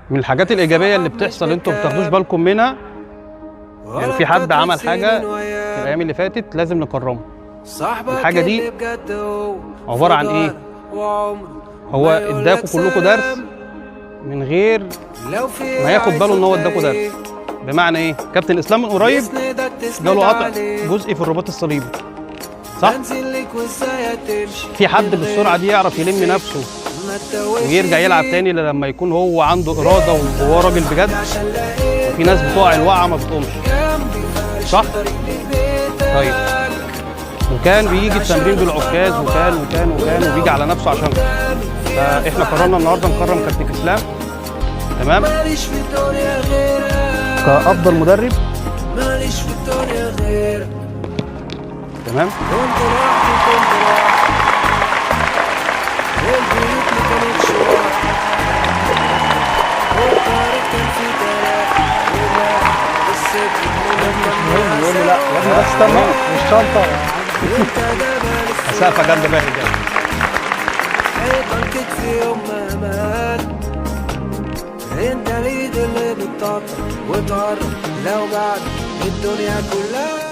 من الحاجات الايجابيه اللي بتحصل انتوا ما بتاخدوش بالكم منها، يعني في حد عمل حاجه في الايام اللي فاتت لازم نكرمه. الحاجه دي عباره عن ايه؟ هو اداكوا كلكم درس من غير ما ياخد باله ان هو اداكوا درس. بمعنى ايه؟ كابتن اسلام من قريب جاله قطع جزئي في الرباط الصليبي، صح؟ في حد بالسرعه دي يعرف يلم نفسه ويرجع يلعب تاني لما يكون هو عنده اراده وهو راجل بجد؟ وفي ناس بتقع الوقعه ما بتقومش، صح؟ طيب، وكان بيجي التمرين بالعكاز وكان وبيجي على نفسه عشان فاحنا قررنا النهارده نكرم كابتن اسلام، تمام؟ كأفضل مدرب، تمام؟ يقول لي لا يا ابني بس استنى مش شنطه. مسافه جنب باقي ده. انت اليد اللي بتطبطب وتقرب لو بعد الدنيا كلها